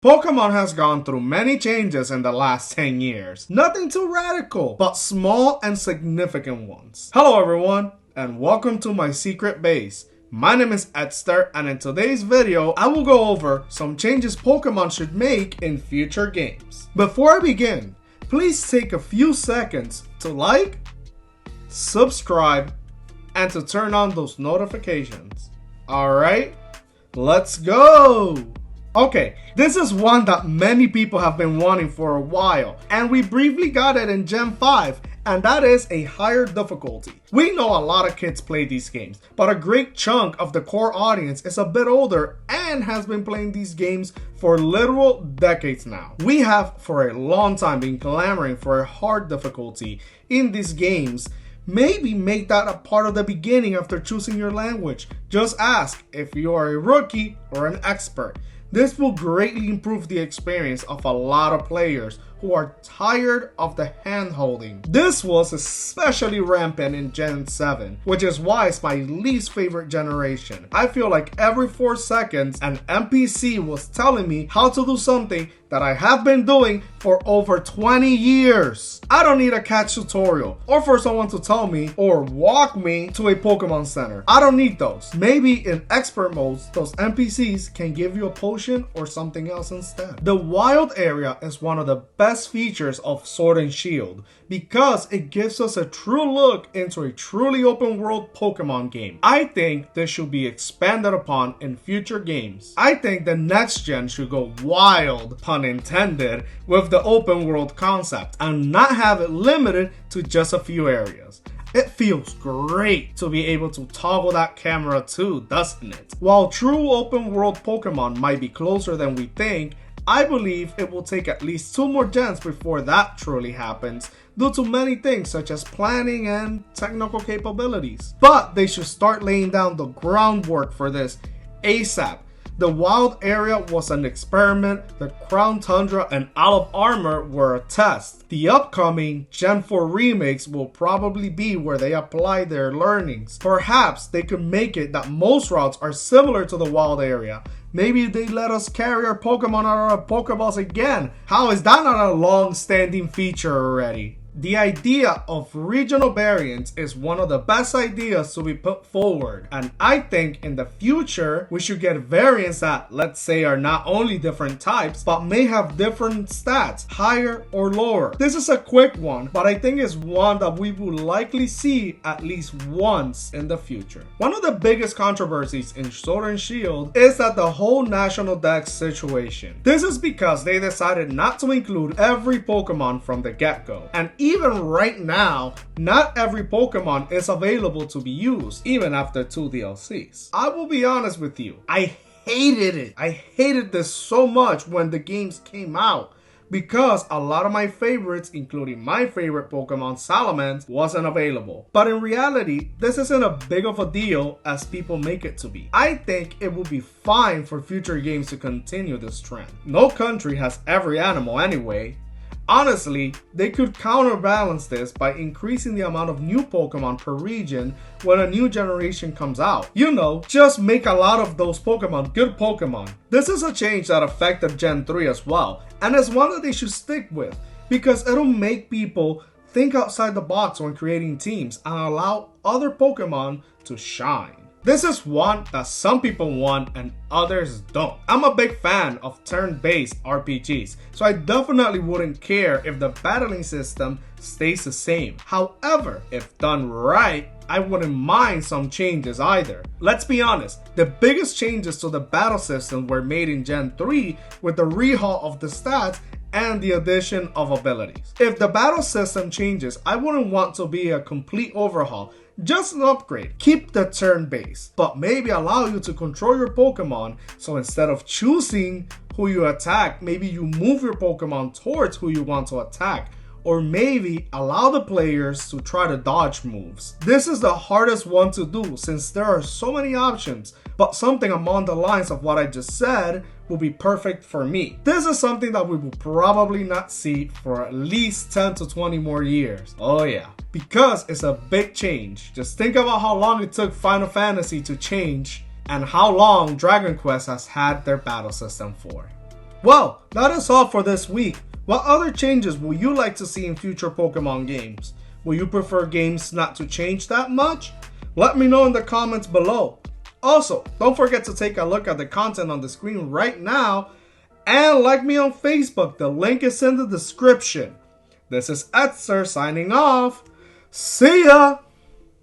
Pokemon has gone through many changes in the last 10 years. Nothing too radical, but small and significant ones. Hello everyone, and welcome to my secret base. My name is Edster, and in today's video, I will go over some changes Pokemon should make in future games. Before I begin, please take a few seconds to like, subscribe, and to turn on those notifications. Alright, let's go! Okay, this is one that many people have been wanting for a while, and we briefly got it in Gen 5, and that is a higher difficulty. We know a lot of kids play these games, but a great chunk of the core audience is a bit older and has been playing these games for literal decades now. We have for a long time been clamoring for a hard difficulty in these games. Maybe make that a part of the beginning after choosing your language. Just ask if you are a rookie or an expert. This will greatly improve the experience of a lot of players who are tired of the hand-holding. This was especially rampant in Gen 7, which is why it's my least favorite generation. I feel like every 4 seconds an NPC was telling me how to do something that I have been doing for over 20 years. I don't need a catch tutorial or for someone to tell me or walk me to a Pokemon Center. I don't need those. Maybe in expert modes, those NPCs can give you a potion or something else instead. The wild area is one of the best features of Sword and Shield because it gives us a true look into a truly open world Pokemon game. I think this should be expanded upon in future games. I think the next gen should go wild, pun intended, with the open world concept and not have it limited to just a few areas. It feels great to be able to toggle that camera too, doesn't it? While true open world Pokemon might be closer than we think, I believe it will take at least 2 more gens before that truly happens due to many things such as planning and technical capabilities. But they should start laying down the groundwork for this ASAP. The wild area was an experiment, the Crown Tundra and Isle of Armor were a test. The upcoming Gen 4 remakes will probably be where they apply their learnings. Perhaps they could make it that most routes are similar to the wild area. Maybe they let us carry our Pokemon out of our Pokeballs again. How is that not a long-standing feature already? The idea of regional variants is one of the best ideas to be put forward, and I think in the future we should get variants that, let's say, are not only different types but may have different stats, higher or lower. This is a quick one, but I think it's one that we will likely see at least once in the future. One of the biggest controversies in Sword and Shield is that the whole National Dex situation. This is because they decided not to include every Pokemon from the get-go, and even right now, not every Pokemon is available to be used, even after 2 DLCs. I will be honest with you, I hated it. I hated this so much when the games came out because a lot of my favorites, including my favorite Pokemon Salamence, wasn't available. But in reality, this isn't a big of a deal as people make it to be. I think it will be fine for future games to continue this trend. No country has every animal anyway. Honestly, they could counterbalance this by increasing the amount of new Pokemon per region when a new generation comes out. You know, just make a lot of those Pokemon good Pokemon. This is a change that affected Gen 3 as well, and it's one that they should stick with because it'll make people think outside the box when creating teams and allow other Pokemon to shine. This is one that some people want and others don't. I'm a big fan of turn-based RPGs, so I definitely wouldn't care if the battling system stays the same. However, if done right, I wouldn't mind some changes either. Let's be honest, the biggest changes to the battle system were made in Gen 3 with the rehaul of the stats and the addition of abilities. If the battle system changes, I wouldn't want to be a complete overhaul. Just an upgrade. Keep the turn base, but maybe allow you to control your Pokemon, so instead of choosing who you attack, maybe you move your Pokemon towards who you want to attack, or maybe allow the players to try to dodge moves. This is the hardest one to do since there are so many options, but something along the lines of what I just said will be perfect for me. This is something that we will probably not see for at least 10 to 20 more years. Oh yeah, because it's a big change. Just think about how long it took Final Fantasy to change and how long Dragon Quest has had their battle system for. Well, that is all for this week. What other changes will you like to see in future Pokemon games? Will you prefer games not to change that much? Let me know in the comments below. Also, don't forget to take a look at the content on the screen right now and like me on Facebook. The link is in the description. This is Etzer signing off. See ya!